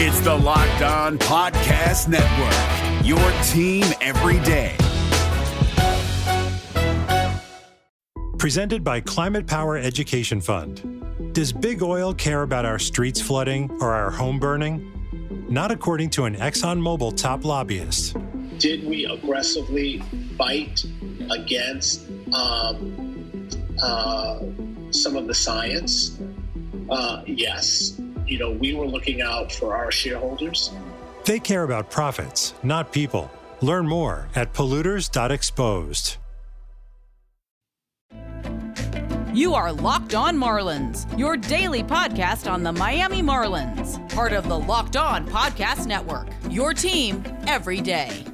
It's the Locked On Podcast Network, your team every day. Presented by Climate Power Education Fund. Does big oil care about our streets flooding or our home burning? Not according to an ExxonMobil top lobbyist. Did we aggressively fight against some of the science? Yes. We were looking out for our shareholders. They care about profits, not people. Learn more at polluters.exposed. You are Locked On Marlins, your daily podcast on the Miami Marlins. Part of the Locked On Podcast Network, your team every day.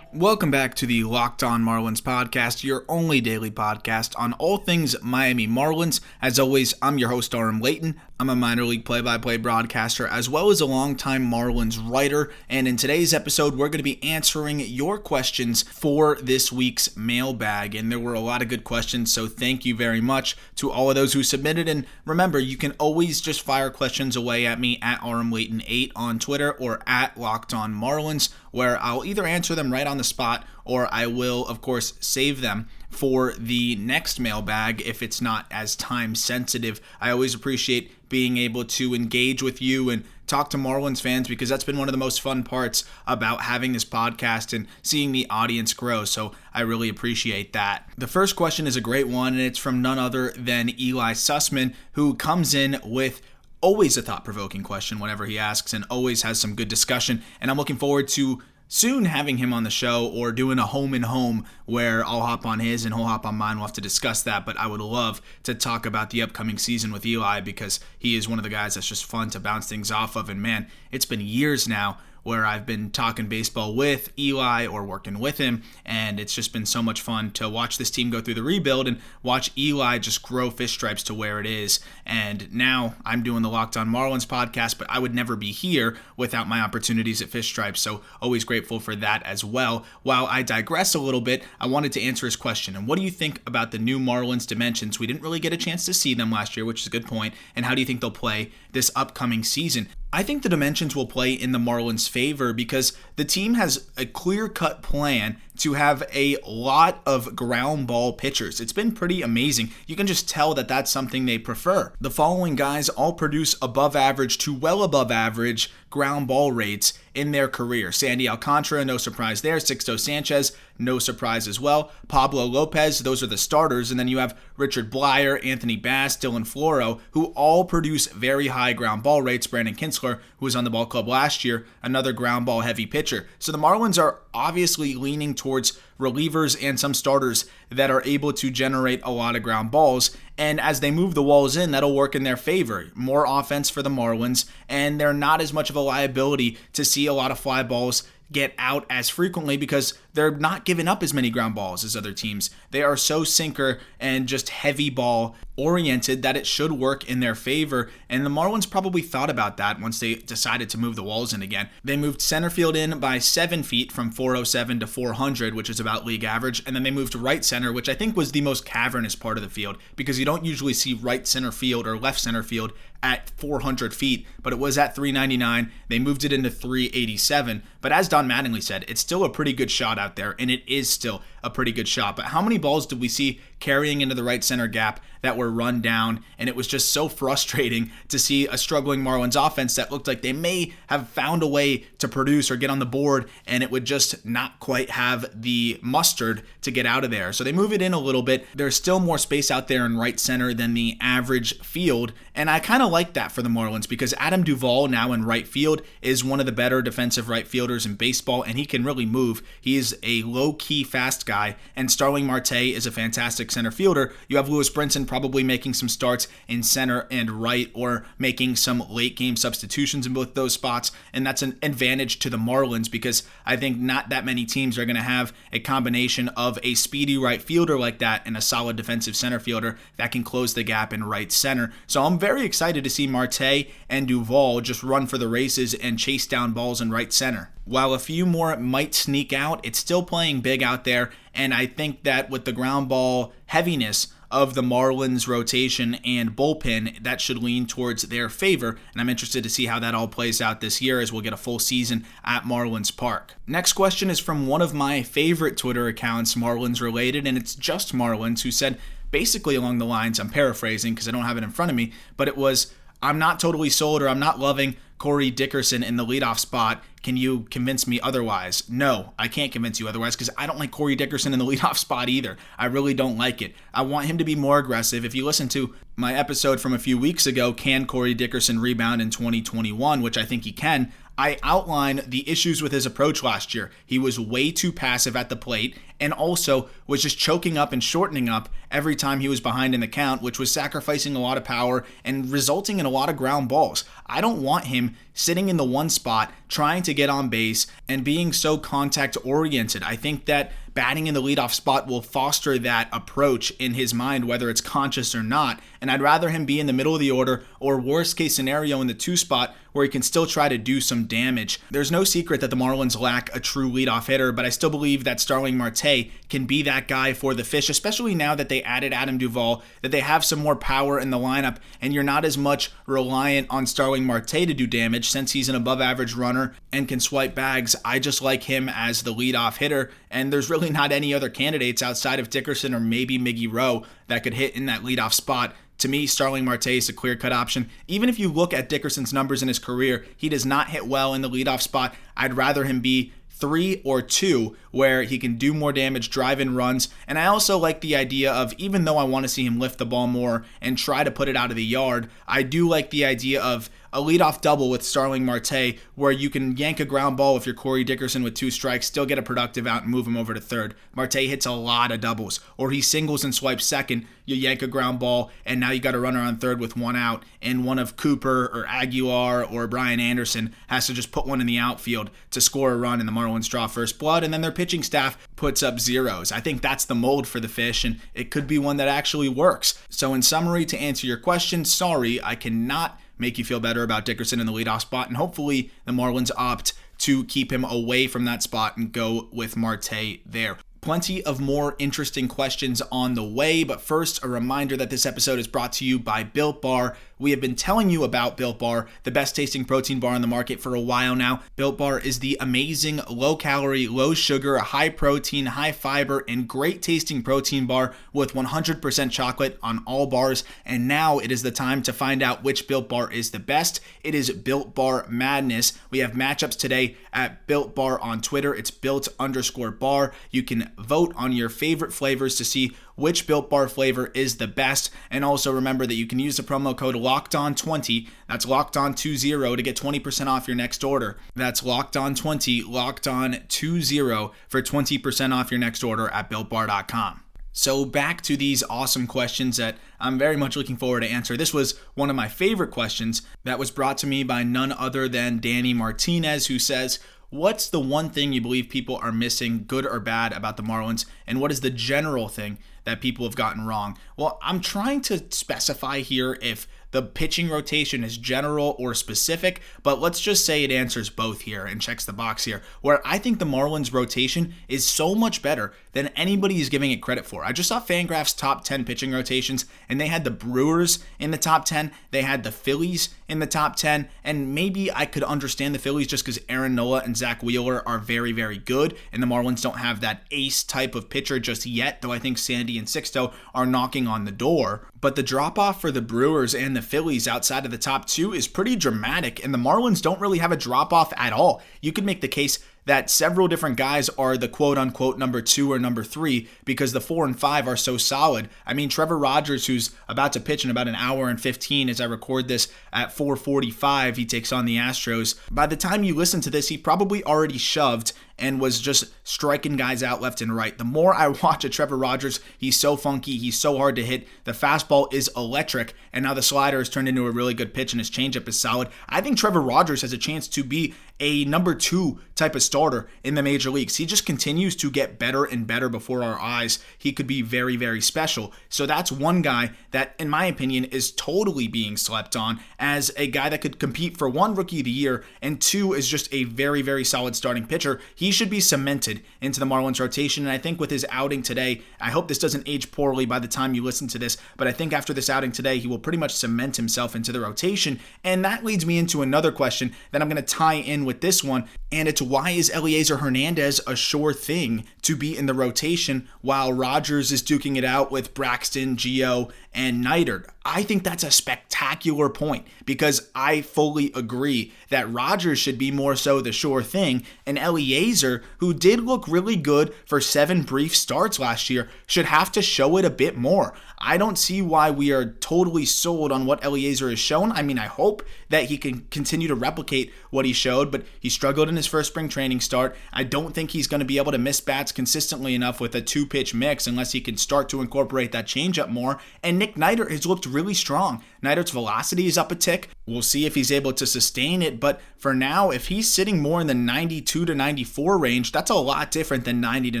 Welcome back to the Locked On Marlins podcast, your only daily podcast on all things Miami Marlins. As always, I'm your host, RM Layton. I'm a minor league play-by-play broadcaster as well as a longtime Marlins writer, and in today's episode, we're going to be answering your questions for this week's mailbag, and there were a lot of good questions, so thank you very much to all of those who submitted, and remember, you can always just fire questions away at me at RMLayton8 on Twitter or at Locked On Marlins, where I'll either answer them right on the spot or I will, of course, save them for the next mailbag if it's not as time sensitive. I always appreciate being able to engage with you and talk to Marlins fans because that's been one of the most fun parts about having this podcast and seeing the audience grow, so I really appreciate that. The first question is a great one, and it's from none other than Eli Sussman, who comes in with always a thought-provoking question whenever he asks and always has some good discussion, and I'm looking forward to soon having him on the show or doing a home and home where I'll hop on his and he'll hop on mine. We'll have to discuss that, but I would love to talk about the upcoming season with Eli because he is one of the guys that's just fun to bounce things off of. And man, it's been years now where I've been talking baseball with Eli or working with him, and it's just been so much fun to watch this team go through the rebuild and watch Eli just grow Fish Stripes to where it is. And now I'm doing the Locked On Marlins podcast, but I would never be here without my opportunities at Fish Stripes, so always grateful for that as well. While I digress a little bit, I wanted to answer his question. And what do you think about the new Marlins dimensions? We didn't really get a chance to see them last year, which is a good point. And how do you think they'll play this upcoming season? I think the dimensions will play in the Marlins' favor because the team has a clear-cut plan to have a lot of ground ball pitchers. It's been pretty amazing. You can just tell that that's something they prefer. The following guys all produce above average to well above average ground ball rates in their career. Sandy Alcantara, no surprise there. Sixto Sanchez, no surprise as well. Pablo Lopez, those are the starters. And then you have Richard Blyer, Anthony Bass, Dylan Floro, who all produce very high ground ball rates. Brandon Kinsler, who was on the ball club last year, another ground ball heavy pitcher. So the Marlins are obviously leaning towards relievers and some starters that are able to generate a lot of ground balls. And as they move the walls in, that'll work in their favor. More offense for the Marlins, and they're not as much of a liability to see a lot of fly balls get out as frequently because they're not giving up as many ground balls as other teams. They are so sinker and just heavy ball oriented that it should work in their favor, and the Marlins probably thought about that once they decided to move the walls in again. They moved center field in by 7 feet from 407 to 400, which is about league average, and then they moved to right center, which I think was the most cavernous part of the field because you don't usually see right center field or left center field at 400 feet, but it was at 399. They moved it into 387, but as Don Mattingly said, it's still a pretty good shot out there, and it is still a pretty good shot. But how many balls did we see carrying into the right center gap that were run down? And it was just so frustrating to see a struggling Marlins offense that looked like they may have found a way to produce or get on the board, and it would just not quite have the mustard to get out of there. So they move it in a little bit. There's still more space out there in right center than the average field, and I kind of like that for the Marlins because Adam Duvall now in right field is one of the better defensive right fielders in baseball, and he can really move. He is a low-key fast guy, and Starling Marte is a fantastic center fielder. You have Lewis Brinson probably making some starts in center and right or making some late-game substitutions in both those spots, and that's an advantage to the Marlins because I think not that many teams are going to have a combination of a speedy right fielder like that and a solid defensive center fielder that can close the gap in right center. So I'm very excited to see Marte and Duvall just run for the races and chase down balls in right center. While a few more might sneak out, it's still playing big out there, and I think that with the ground ball heaviness of the Marlins rotation and bullpen, that should lean towards their favor, and I'm interested to see how that all plays out this year as we'll get a full season at Marlins Park. Next question is from one of my favorite Twitter accounts, Marlins related, and it's just Marlins, who said basically along the lines, I'm paraphrasing because I don't have it in front of me, but it was, I'm not totally sold or I'm not loving Corey Dickerson in the leadoff spot. Can you convince me otherwise? No, I can't convince you otherwise because I don't like Corey Dickerson in the leadoff spot either. I really don't like it. I want him to be more aggressive. If you listen to my episode from a few weeks ago, Can Corey Dickerson Rebound in 2021, which I think he can, I outline the issues with his approach last year. He was way too passive at the plate and also was just choking up and shortening up every time he was behind in the count, which was sacrificing a lot of power and resulting in a lot of ground balls. I don't want him sitting in the one spot, trying to get on base and being so contact oriented. I think that batting in the leadoff spot will foster that approach in his mind, whether it's conscious or not. And I'd rather him be in the middle of the order or worst case scenario in the 2 spot where he can still try to do some damage. There's no secret that the Marlins lack a true leadoff hitter, but I still believe that Starling Marte can be that guy for the Fish, especially now that they added Adam Duvall, that they have some more power in the lineup, and you're not as much reliant on Starling Marte to do damage since he's an above average runner and can swipe bags. I just like him as the leadoff hitter, and there's really not any other candidates outside of Dickerson or maybe Miggy Rowe that could hit in that leadoff spot. To me, Starling Marte is a clear-cut option. Even if you look at Dickerson's numbers in his career, he does not hit well in the leadoff spot. I'd rather him be 3 or 2, where he can do more damage, drive in runs. And I also like the idea of, even though I want to see him lift the ball more and try to put it out of the yard, I do like the idea of a leadoff double with Starling Marte, where you can yank a ground ball if you're Corey Dickerson with 2 strikes, still get a productive out and move him over to third. Marte hits a lot of doubles, or he singles and swipes second, you yank a ground ball, and now you got a runner on third with 1 out, and one of Cooper or Aguilar or Brian Anderson has to just put one in the outfield to score a run, and the Marlins draw first blood, and then their pitching staff puts up zeros. I think that's the mold for the Fish, and it could be one that actually works. So in summary, to answer your question, sorry, I cannot make you feel better about Dickerson in the leadoff spot, and hopefully the Marlins opt to keep him away from that spot and go with Marte there. Plenty of more interesting questions on the way, but first, a reminder that this episode is brought to you by Built Bar. We have been telling you about Built Bar, the best tasting protein bar on the market for a while now. Built Bar is the amazing low-calorie, low-sugar, high-protein, high-fiber, and great-tasting protein bar with 100% chocolate on all bars, and now it is the time to find out which Built Bar is the best. It is Built Bar Madness. We have matchups today at Built Bar on Twitter. It's built_bar. You can vote on your favorite flavors to see which Built Bar flavor is the best. And also remember that you can use the promo code LOCKEDON20, that's LOCKEDON20 to get 20% off your next order. That's LOCKEDON20, LOCKEDON20 for 20% off your next order at BuiltBar.com. So back to these awesome questions that I'm very much looking forward to answer. This was one of my favorite questions that was brought to me by none other than Danny Martinez, who says, what's the one thing you believe people are missing, good or bad, about the Marlins? And what is the general thing that people have gotten wrong? Well, I'm trying to specify here if the pitching rotation is general or specific, but let's just say it answers both here and checks the box here, where I think the Marlins rotation is so much better than anybody is giving it credit for. I just saw Fangraph's top 10 pitching rotations, and they had the Brewers in the top 10, they had the Phillies in the top 10, and maybe I could understand the Phillies just because Aaron Nola and Zach Wheeler are very, very good, and the Marlins don't have that ace type of pitcher just yet, though I think Sandy and Sixto are knocking on the door. But the drop-off for the Brewers and the Phillies outside of the top 2 is pretty dramatic, and the Marlins don't really have a drop-off at all. You could make the case that several different guys are the quote-unquote number 2 or number 3 because the 4 and 5 are so solid. I mean, Trevor Rogers, who's about to pitch in about an hour and 15 as I record this at 4:45, he takes on the Astros. By the time you listen to this, he probably already shoved and was just striking guys out left and right. The more I watch at Trevor Rogers, he's so funky, he's so hard to hit. The fastball is electric, and now the slider has turned into a really good pitch, and his changeup is solid. I think Trevor Rogers has a chance to be a number 2 type of starter in the major leagues. He just continues to get better and better before our eyes. He could be very, very special. So that's one guy that, in my opinion, is totally being slept on as a guy that could compete for 1, Rookie of the Year, and 2, is just a very, very solid starting pitcher. He should be cemented into the Marlins rotation, and I think with his outing today, I hope this doesn't age poorly by the time you listen to this, but I think after this outing today, he will pretty much cement himself into the rotation, and that leads me into another question that I'm going to tie in with this one, and it's why is Elieser Hernandez a sure thing to be in the rotation while Rogers is duking it out with Braxton, Gio, and Neidert? I think that's a spectacular point because I fully agree that Rogers should be more so the sure thing, and Elieser, who did look really good for 7 brief starts last year, should have to show it a bit more. I don't see why we are totally sold on what Elieser has shown. I mean, I hope that he can continue to replicate what he showed, but he struggled in his first spring training start. I don't think he's going to be able to miss bats consistently enough with a 2-pitch mix unless he can start to incorporate that changeup more. And Nick Neidert has looked really strong. Neidert's velocity is up a tick. We'll see if he's able to sustain it, but for now, if he's sitting more in the 92 to 94 range, that's a lot different than 90 to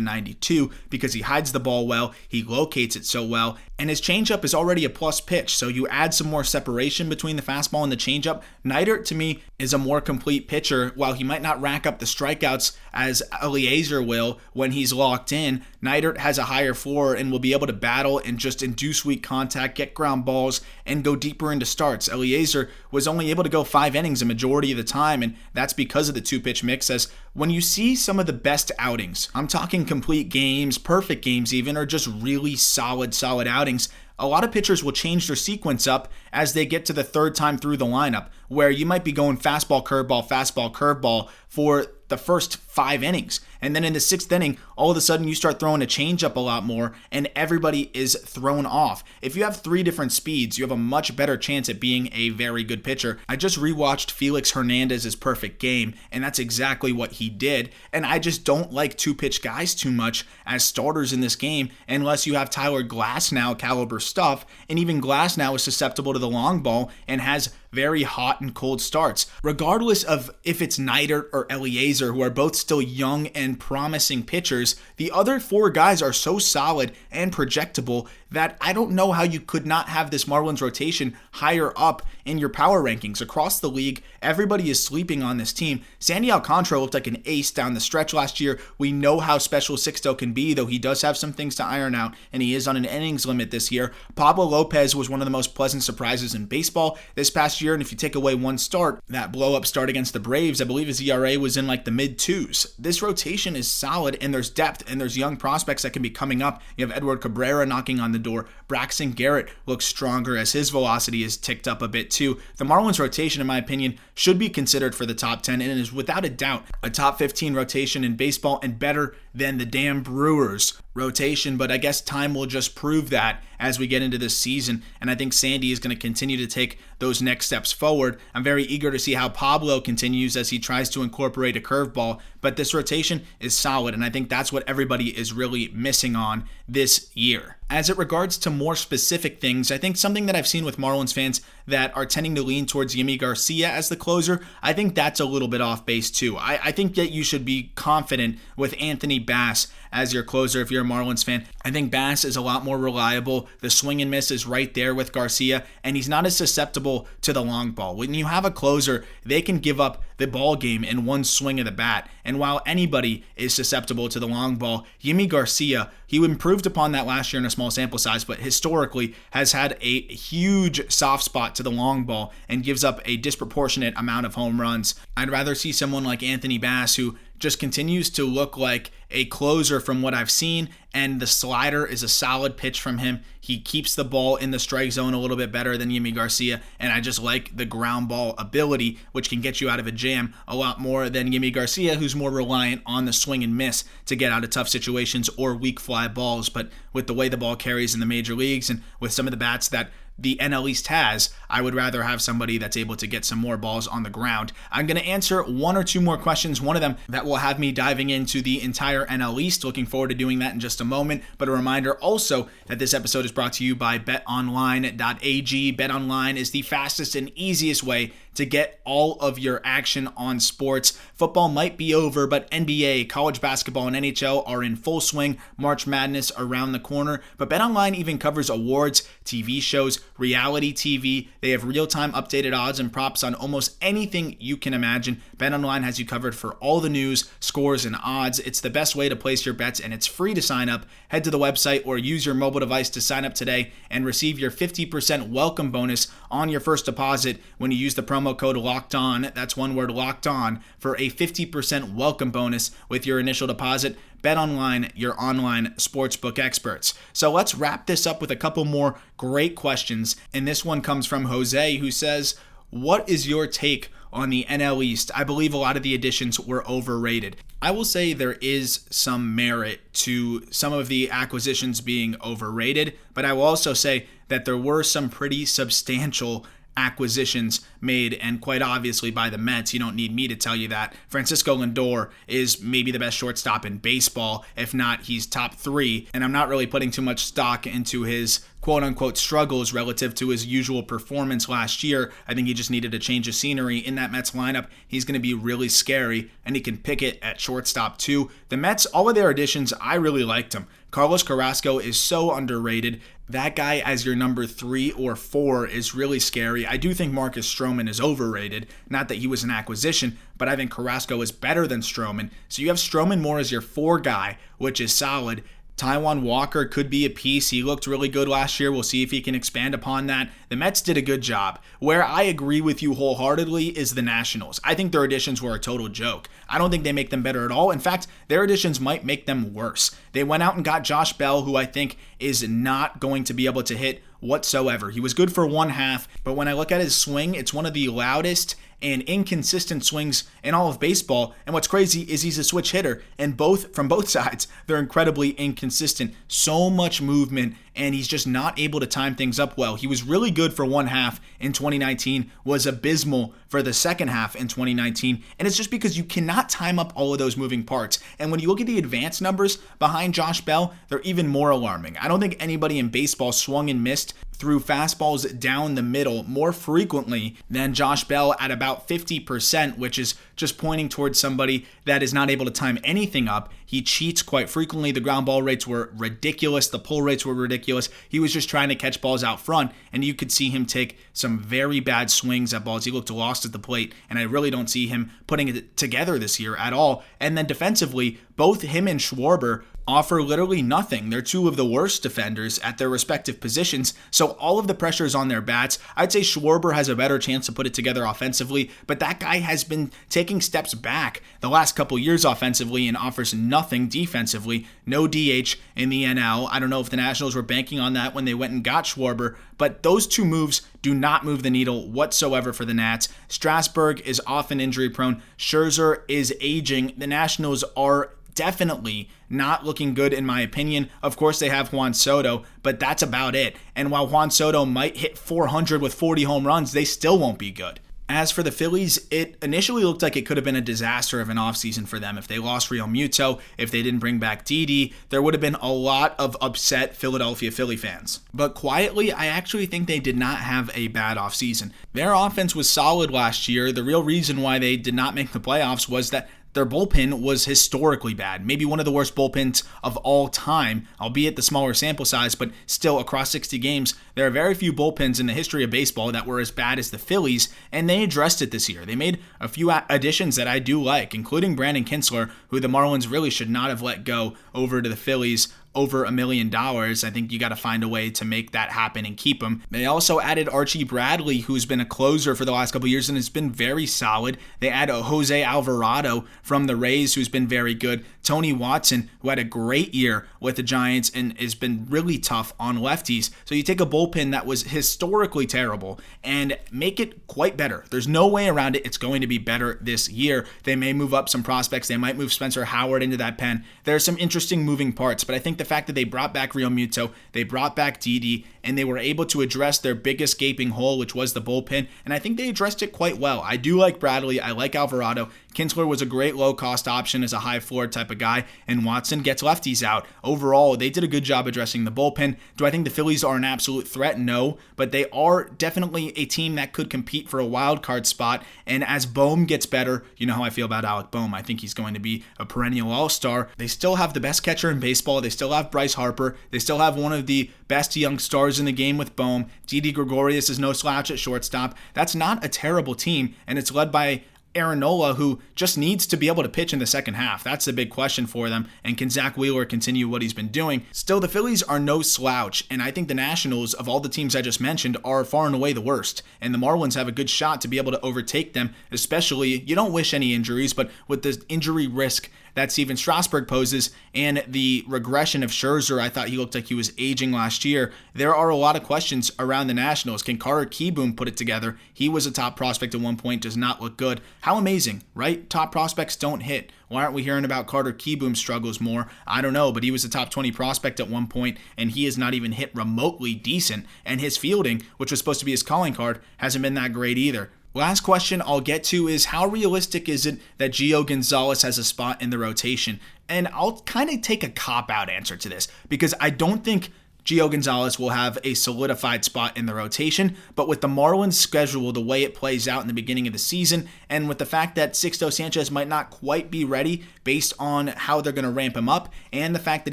92 because he hides the ball well, he locates it so well, and his changeup is already a plus pitch, so you add some more separation between the fastball and the changeup. Neidert, to me, is a more complete pitcher. While he might not rack up the strikeouts as Elieser will when he's locked in, Neidert has a higher floor and will be able to battle and just induce weak contact, get ground balls, and go deeper into starts. Elieser was only able to go 5 innings a majority of the time, and that's because of the 2-pitch mix. As when you see some of the best outings, I'm talking complete games, perfect games even, or just really solid outings, a lot of pitchers will change their sequence up as they get to the 3rd time through the lineup, where you might be going fastball, curveball for the first 5 innings. And then in the 6th inning, all of a sudden you start throwing a changeup a lot more and everybody is thrown off. If you have 3 different speeds, you have a much better chance at being a very good pitcher. I just rewatched Felix Hernandez's perfect game, and that's exactly what he did. And I just don't like 2-pitch guys too much as starters in this game unless you have Tyler Glasnow caliber stuff, and even Glasnow is susceptible to the long ball and has very hot and cold starts. Regardless of if it's Neidert or Elieser, who are both still young and promising pitchers, the other 4 guys are so solid and projectable that I don't know how you could not have this Marlins rotation higher up in your power rankings. Across the league, everybody is sleeping on this team. Sandy Alcantara looked like an ace down the stretch last year. We know how special Sixto can be, though he does have some things to iron out, and he is on an innings limit this year. Pablo Lopez was one of the most pleasant surprises in baseball this past year, and if you take away one start, that blow-up start against the Braves, I believe his ERA was in like the mid-2s. This rotation is solid, and there's depth, and there's young prospects that can be coming up. You have Edward Cabrera knocking on the door. Braxton Garrett looks stronger as his velocity is ticked up a bit too. The Marlins rotation, in my opinion, should be considered for the top 10 and is without a doubt a top 15 rotation in baseball and better than the damn Brewers rotation, but I guess time will just prove that as we get into this season, and I think Sandy is going to continue to take those next steps forward. I'm very eager to see how Pablo continues as he tries to incorporate a curveball, but this rotation is solid, and I think that's what everybody is really missing on this year. As it regards to more specific things, I think something that I've seen with Marlins fans that are tending to lean towards Yimi Garcia as the closer, I think that's a little bit off base too. I think that you should be confident with Anthony Bass as your closer if you're a Marlins fan. I think Bass is a lot more reliable. The swing and miss is right there with Garcia, and he's not as susceptible to the long ball. When you have a closer, they can give up the ball game in one swing of the bat, and while anybody is susceptible to the long ball, Yimi Garcia, he improved upon that last year in a small sample size, but historically has had a huge soft spot to the long ball and gives up a disproportionate amount of home runs. I'd rather see someone like Anthony Bass, who just continues to look like a closer from what I've seen, and the slider is a solid pitch from him. He keeps the ball in the strike zone a little bit better than Yimi Garcia, and I just like the ground ball ability, which can get you out of a jam a lot more than Yimi Garcia, who's more reliant on the swing and miss to get out of tough situations or weak fly balls. But with the way the ball carries in the major leagues and with some of the bats that the NL East has, I would rather have somebody that's able to get some more balls on the ground. I'm going to answer 1 or 2 more questions, one of them that will have me diving into the entire NL East. Looking forward to doing that in just a moment, but a reminder also that this episode is brought to you by betonline.ag. BetOnline is the fastest and easiest way to get all of your action on sports. Football might be over, but NBA, college basketball, and NHL are in full swing. March Madness around the corner. But BetOnline even covers awards, TV shows, reality TV. They have real-time updated odds and props on almost anything you can imagine. BetOnline has you covered for all the news, scores, and odds. It's the best way to place your bets, and it's free to sign up. Head to the website or use your mobile device to sign up today and receive your 50% welcome bonus on your first deposit when you use the promo code LOCKEDON. That's one word, locked on, for a 50% welcome bonus with your initial deposit. BetOnline, your online sportsbook experts. So let's wrap this up with a couple more great questions. And this one comes from Jose, who says, what is your take on the NL East? I believe a lot of the additions were overrated. I will say there is some merit to some of the acquisitions being overrated, but I will also say that there were some pretty substantial acquisitions made, and quite obviously by the Mets. You don't need me to tell you that. Francisco Lindor is maybe the best shortstop in baseball. If not, he's top 3, and I'm not really putting too much stock into his quote-unquote struggles relative to his usual performance last year. I think he just needed a change of scenery in that Mets lineup. He's going to be really scary, and he can pick it at shortstop too. The Mets, all of their additions, I really liked them. Carlos Carrasco is so underrated. That guy as your number 3 or 4 is really scary. I do think Marcus Stroman is overrated. Not that he was an acquisition, but I think Carrasco is better than Stroman. So you have Stroman more as your 4 guy, which is solid. Taijuan Walker could be a piece. He looked really good last year. We'll see if he can expand upon that. The Mets did a good job. Where I agree with you wholeheartedly is the Nationals. I think their additions were a total joke. I don't think they make them better at all. In fact, their additions might make them worse. They went out and got Josh Bell, who I think is not going to be able to hit whatsoever. He was good for one half, but when I look at his swing, it's one of the loudest and inconsistent swings in all of baseball. And what's crazy is he's a switch hitter, and from both sides, they're incredibly inconsistent. So much movement, and he's just not able to time things up well. He was really good for one half in 2019, was abysmal for the second half in 2019, and it's just because you cannot time up all of those moving parts. And when you look at the advanced numbers behind Josh Bell, they're even more alarming. I don't think anybody in baseball swung and missed threw fastballs down the middle more frequently than Josh Bell at about 50%, which is just pointing towards somebody that is not able to time anything up. He cheats quite frequently. The ground ball rates were ridiculous. The pull rates were ridiculous. He was just trying to catch balls out front, and you could see him take some very bad swings at balls. He looked lost at the plate, and I really don't see him putting it together this year at all. And then defensively, both him and Schwarber offer literally nothing. They're 2 of the worst defenders at their respective positions, so all of the pressure is on their bats. I'd say Schwarber has a better chance to put it together offensively, but that guy has been taking steps back the last couple years offensively and offers nothing defensively. No DH in the NL. I don't know if the Nationals were banking on that when they went and got Schwarber, but those 2 moves do not move the needle whatsoever for the Nats. Strasburg is often injury prone. Scherzer is aging. The Nationals are definitely not looking good in my opinion. Of course, they have Juan Soto, but that's about it. And while Juan Soto might hit 400 with 40 home runs, they still won't be good. As for the Phillies, it initially looked like it could have been a disaster of an offseason for them. If they lost Real Muto, if they didn't bring back Didi, there would have been a lot of upset Philadelphia Philly fans. But quietly, I actually think they did not have a bad offseason. Their offense was solid last year. The real reason why they did not make the playoffs was that their bullpen was historically bad, maybe one of the worst bullpens of all time, albeit the smaller sample size, but still across 60 games, there are very few bullpens in the history of baseball that were as bad as the Phillies, and they addressed it this year. They made a few additions that I do like, including Brandon Kinsler, who the Marlins really should not have let go over to the Phillies over $1 million. I think you got to find a way to make that happen and keep him. They also added Archie Bradley, who's been a closer for the last couple years and has been very solid. They add Jose Alvarado from the Rays, who's been very good. Tony Watson, who had a great year with the Giants and has been really tough on lefties. So you take a bullpen that was historically terrible and make it quite better. There's no way around it. It's going to be better this year. They may move up some prospects. They might move Spencer Howard into that pen. There are some interesting moving parts, but I think the fact that they brought back Real Muto, they brought back Didi, and they were able to address their biggest gaping hole, which was the bullpen, and I think they addressed it quite well. I do like Bradley. I like Alvarado. Kinsler was a great low-cost option as a high-floor type of guy, and Watson gets lefties out. Overall, they did a good job addressing the bullpen. Do I think the Phillies are an absolute threat? No, but they are definitely a team that could compete for a wild card spot, and as Bohm gets better, you know how I feel about Alec Bohm. I think he's going to be a perennial all-star. They still have the best catcher in baseball. They still have Bryce Harper. They still have one of the best young stars in the game with Bohm. Didi Gregorius is no slouch at shortstop. That's not a terrible team, and it's led by Aaron Nola, who just needs to be able to pitch in the second half. That's the big question for them. And can Zach Wheeler continue what he's been doing? Still, the Phillies are no slouch, and I think the Nationals, of all the teams I just mentioned, are far and away the worst. And the Marlins have a good shot to be able to overtake them, especially, you don't wish any injuries, but with the injury risk that Steven Strasburg poses and the regression of Scherzer, I thought he looked like he was aging last year. There are a lot of questions around the Nationals. Can Carter Kieboom put it together? He was a top prospect at one point, does not look good. How amazing, right? Top prospects don't hit. Why aren't we hearing about Carter Kieboom's struggles more? I don't know, but he was a top 20 prospect at one point, and he has not even hit remotely decent. And his fielding, which was supposed to be his calling card, hasn't been that great either. Last question I'll get to is, how realistic is it that Gio Gonzalez has a spot in the rotation? And I'll kind of take a cop-out answer to this, because I don't think Gio Gonzalez will have a solidified spot in the rotation, but with the Marlins schedule, the way it plays out in the beginning of the season, and with the fact that Sixto Sanchez might not quite be ready based on how they're going to ramp him up, and the fact that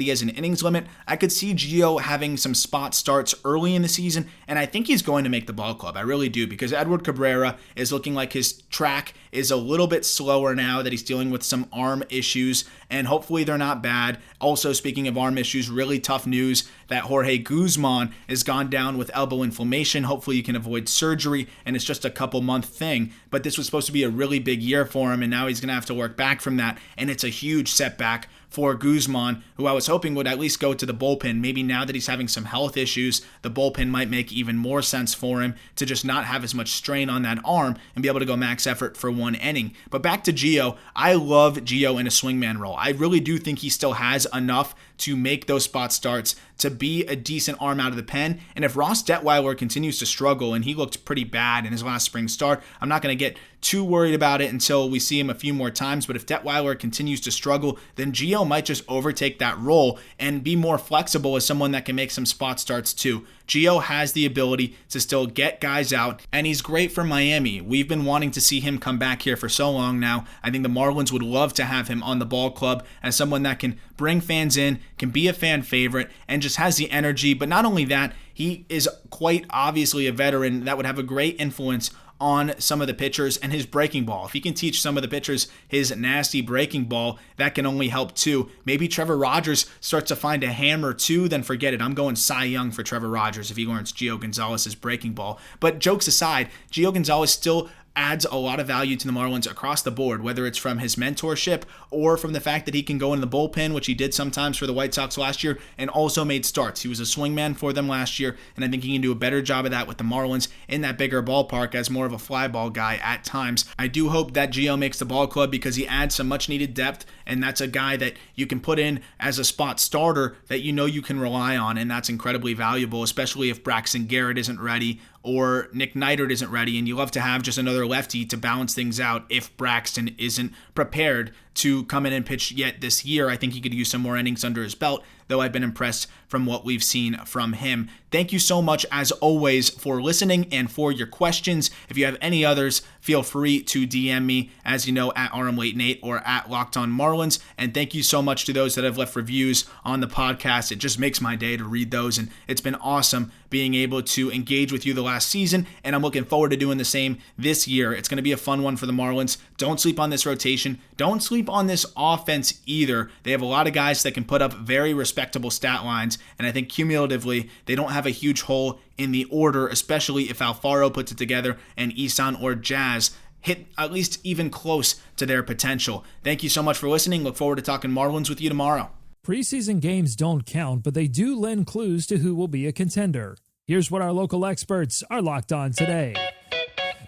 he has an innings limit, I could see Gio having some spot starts early in the season, and I think he's going to make the ball club. I really do, because Edward Cabrera is looking like his track is a little bit slower now that he's dealing with some arm issues, and hopefully they're not bad. Also, speaking of arm issues, really tough news that Jorge Guzman has gone down with elbow inflammation. Hopefully you can avoid surgery, and it's just a couple-month thing, but this was supposed to be a really big year for him, and now he's going to have to work back from that, and it's a huge setback for Guzman, who I was hoping would at least go to the bullpen. Maybe now that he's having some health issues, the bullpen might make even more sense for him to just not have as much strain on that arm and be able to go max effort for one inning. But back to Gio, I love Gio in a swingman role. I really do think he still has enough to make those spot starts, to be a decent arm out of the pen. And if Ross Detweiler continues to struggle, and he looked pretty bad in his last spring start, I'm not going to get too worried about it until we see him a few more times. But if Detweiler continues to struggle, then Gio might just overtake that role and be more flexible as someone that can make some spot starts too. Gio has the ability to still get guys out, and he's great for Miami. We've been wanting to see him come back here for so long now. I think the Marlins would love to have him on the ball club as someone that can bring fans in, can be a fan favorite, and just has the energy. But not only that, he is quite obviously a veteran that would have a great influence on some of the pitchers and his breaking ball. If he can teach some of the pitchers his nasty breaking ball, that can only help too. Maybe Trevor Rogers starts to find a hammer too, then forget it. I'm going Cy Young for Trevor Rogers if he learns Gio Gonzalez's breaking ball. But jokes aside, Gio Gonzalez still adds a lot of value to the Marlins across the board, whether it's from his mentorship or from the fact that he can go in the bullpen, which he did sometimes for the White Sox last year, and also made starts. He was a swingman for them last year, and I think he can do a better job of that with the Marlins in that bigger ballpark as more of a fly ball guy at times. I do hope that Gio makes the ball club because he adds some much needed depth, and that's a guy that you can put in as a spot starter that you know you can rely on, and that's incredibly valuable, especially if Braxton Garrett isn't ready or Nick Neidert isn't ready, and you love to have just another lefty to balance things out if Braxton isn't prepared to come in and pitch yet this year. I think he could use some more innings under his belt, though I've been impressed from what we've seen from him. Thank you so much, as always, for listening and for your questions. If you have any others, feel free to DM me, as you know, at RMLate8 or at Locked On Marlins. And thank you so much to those that have left reviews on the podcast. It just makes my day to read those, and it's been awesome being able to engage with you the last season, and I'm looking forward to doing the same this year. It's going to be a fun one for the Marlins. Don't sleep on this rotation. Don't sleep on this offense either. They have a lot of guys that can put up very respectable stat lines, and I think cumulatively they don't have a huge hole in the order, especially if Alfaro puts it together and Isan or Jazz hit at least even close to their potential. Thank you so much for listening. Look forward to talking Marlins with you tomorrow. Preseason games don't count, but they do lend clues to who will be a contender. Here's what our local experts are locked on today.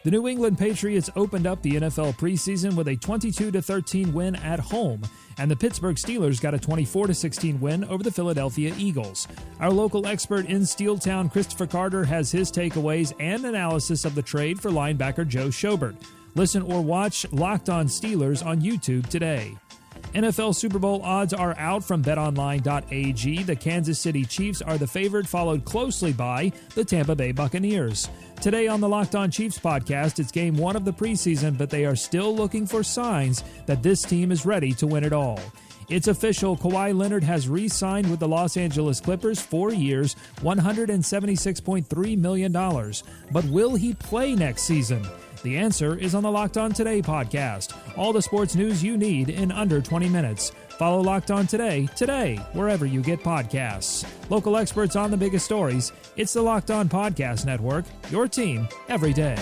The New England Patriots opened up the NFL preseason with a 22-13 win at home, and the Pittsburgh Steelers got a 24-16 win over the Philadelphia Eagles. Our local expert in Steeltown, Christopher Carter, has his takeaways and analysis of the trade for linebacker Joe Schobert. Listen or watch Locked On Steelers on YouTube today. NFL Super Bowl odds are out from betonline.ag. The Kansas City Chiefs are the favorite, followed closely by the Tampa Bay Buccaneers. Today on the Locked On Chiefs podcast, it's game 1 of the preseason, but they are still looking for signs that this team is ready to win it all. It's official, Kawhi Leonard has re-signed with the Los Angeles Clippers 4 years, $176.3 million. But will he play next season? The answer is on the Locked On Today podcast. All the sports news you need in under 20 minutes. Follow Locked On Today, wherever you get podcasts. Local experts on the biggest stories. It's the Locked On Podcast Network, your team every day.